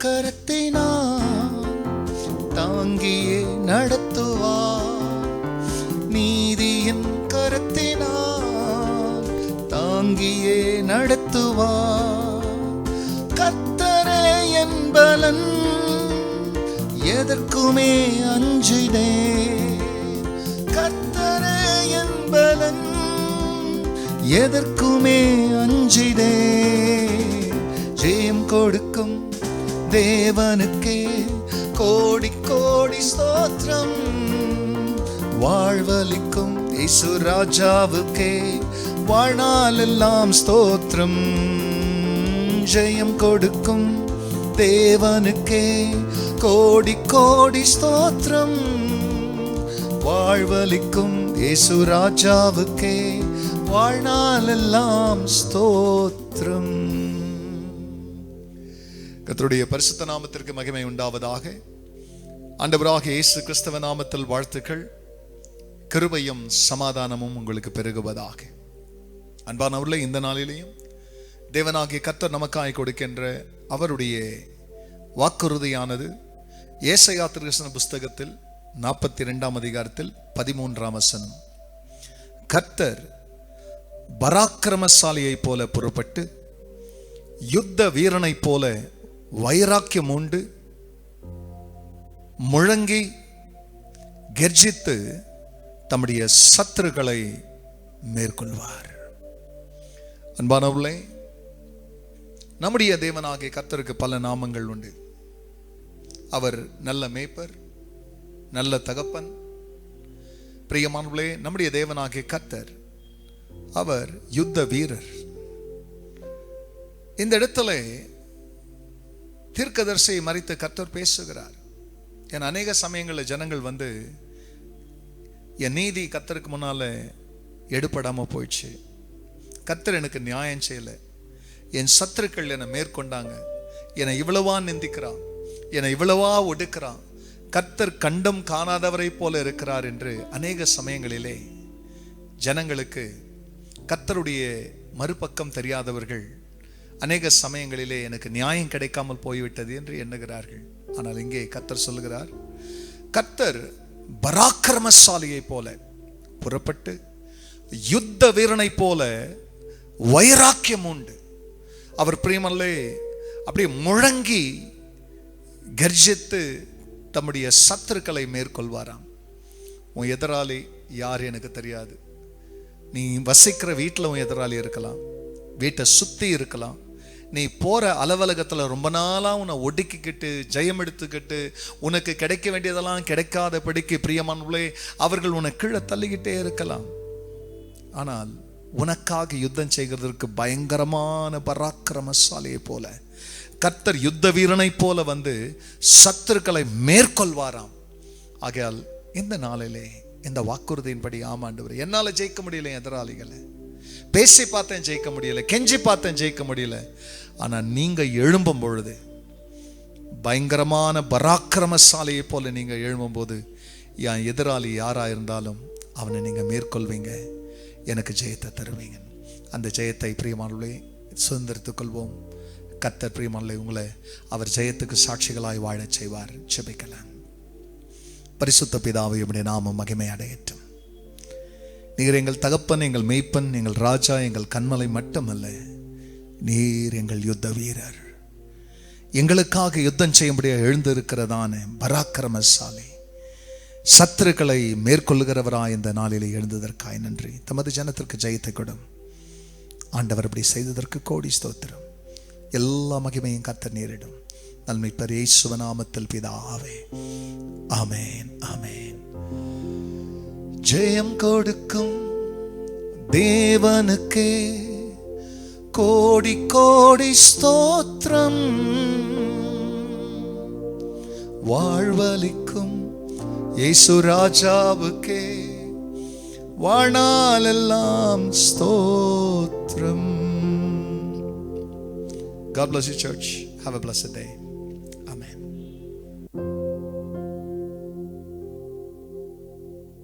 கரத்தினால் தாங்கியே நடத்துவார். நீதியின் கரத்தினால் தாங்கியே நடத்துவார். கர்த்தரே என் பலன், எதற்குமே அஞ்சிடே. கர்த்தரே என் பலன், எதற்குமே அஞ்சிடே. ஜெயம் கொடுக்கும் தேவனுக்கே கோடி கோடி ஸ்தோத்திரம். வாழ்வளிக்கும் இயேசு ராஜாவுக்கே வாழ்நாளெல்லாம் ஸ்தோத்திரம். ஜெயம் கொடுக்கும் தேவனுக்கே கோடி கோடி ஸ்தோத்திரம். வாழ்வளிக்கும் இயேசு ராஜாவுக்கே வாழ்நாளெல்லாம் ஸ்தோத்திரம். கர்த்தருடைய பரிசுத்த நாமத்திற்கு மகிமை உண்டாவதாக. ஆண்டவராகிய இயேசு கிறிஸ்துவ நாமத்தில் வாழ்த்துக்கள். கிருபையும் சமாதானமும் உங்களுக்கு பெருகுவதாக. அன்பானவர்களே, இந்த நாளிலேயும் தேவனாகிய கர்த்தர் நமக்காய் கொடுக்கின்ற அவருடைய வாக்குறுதியானது ஏசாயா தீர்க்கதரிசன புஸ்தகத்தில் 42ஆம் அதிகாரத்தில் 13ஆம் வசனம். கர்த்தர் பராக்கிரமசாலியை போல புறப்பட்டு யுத்த வீரனை போல வைராக்கியம் உண்டு முழங்கி கர்ஜித்து தம்முடைய சத்துருக்களை மேற்கொள்வார். அன்பானவர்களே, நம்முடைய தேவனாகிய கர்த்தருக்கு பல நாமங்கள் உண்டு. அவர் நல்ல மேய்ப்பர், நல்ல தகப்பன். பிரியமானவர்களே, நம்முடைய தேவனாகிய கர்த்தர் அவர் யுத்த வீரர். இந்த இடத்துல தீர்க்கதரிசியை மறித்து கர்த்தர் பேசுகிறார். என் அநேக சமயங்களில் ஜனங்கள் வந்து என் நீதி கர்த்தருக்கு முன்னால எடுபடாம போயிடுச்சு, கர்த்தர் எனக்கு நியாயம் செய்யல, என் சத்துருக்கள் என்னை மேற்கொண்டாங்க, என்னை இவ்வளவா நிந்திக்கிறான், என்னை இவ்வளவா ஒடுக்கிறான், கர்த்தர் கண்டம் காணாதவரை போல இருக்கிறார் என்று அநேக சமயங்களிலே ஜனங்களுக்கு கர்த்தருடைய மறுபக்கம் தெரியாதவர்கள் அநேக சமயங்களிலே எனக்கு நியாயம் கிடைக்காமல் போய்விட்டது என்று எண்ணுகிறார்கள். ஆனால் இங்கே கர்த்தர் சொல்லுகிறார், கர்த்தர் பராக்கிரமசாலியை போல புறப்பட்டு யுத்த வீரனை போல வைராக்கியம் உண்டு. அவர் பிரியமல்லே அப்படியே முழங்கி கர்ஜித்து தம்முடைய சத்துருக்களை மேற்கொள்வாராம். உன் எதிராளி யார் எனக்கு தெரியாது. நீ வசிக்கிற வீட்டில் உன் எதிராளி இருக்கலாம், வீட்டை சுற்றி இருக்கலாம், நீ போகிற அலுவலகத்தில் ரொம்ப நாளாக உன்னை ஒடுக்கிக்கிட்டு ஜெயம் எடுத்துக்கிட்டு உனக்கு கிடைக்க வேண்டியதெல்லாம் கிடைக்காதபடிக்கு பிரியமானவர்களே அவர்கள் உன்னை கீழே தள்ளிக்கிட்டே இருக்கலாம். ஆனால் உனக்காக யுத்தம் செய்கிறதற்கு பயங்கரமான பராக்கிரமசாலியை போல கர்த்தர் யுத்த வீரனை போல வந்து சத்துருக்களை மேற்கொள்வாராம். ஆகையால் இந்த நாளிலே இந்த வாக்குறுதியின்படி, ஆமாண்டவர், என்னால ஜெயிக்க முடியல, எதிராளிகளை பேசி பார்த்தேன் ஜெயிக்க முடியல, கெஞ்சி பார்த்தேன் ஜெயிக்க முடியல, ஆனா நீங்க எழும்பும் பொழுது பயங்கரமான பராக்கிரமசாலியை போல நீங்க எழும்பும் போது என் எதிராளி யாரா இருந்தாலும் அவனை நீங்க மேற்கொள்வீங்க, எனக்கு ஜெயத்தை தருவீங்க. அந்த ஜெயத்தை பிரியமானவர்களே சுதந்திரத்துக் கொள்வோம். கர்த்தர் பிரியமானவர்களே உங்களை அவர் ஜெயத்துக்கு சாட்சிகளாய் வாழச் செய்வார். ஜெபிக்கலாம். பரிசுத்த பிதாவே, உம்முடைய நாமம் மகிமை அடையட்டும். நீர் எங்கள் தகப்பன், எங்கள் மேய்ப்பன், எங்கள் ராஜா, எங்கள் கண்மலை மட்டுமல்ல, நீர் எங்கள் யுத்த வீரர். எங்களுக்காக யுத்தம் செய்யும்படியாக எழுந்திருக்கிறதான பராக்கிரமசாலி, சத்துருக்களை மேற்கொள்ளுகிறவராய் இந்த நாளிலே எழுந்ததற்காய் நன்றி. தமது ஜனத்திற்கு ஜெயத்தை கொடும் ஆண்டவர். அப்படி செய்ததற்கு கோடி ஸ்தோத்திரம். எல்லா மகிமையும் கர்த்தர் நேரிடும். நன்மை பெற இயேசுவின் நாமத்தில் பிதாவே, ஆமென், ஆமென். ஜெயம் கொடுக்கும் தேவனுக்கே கோடி கோடி ஸ்தோத்திரம். வாழ்வளிக்கும் இயேசு ராஜாவுக்கே வாழ்நாளெல்லாம் ஸ்தோத்திரம். God bless you, church. Have a blessed day.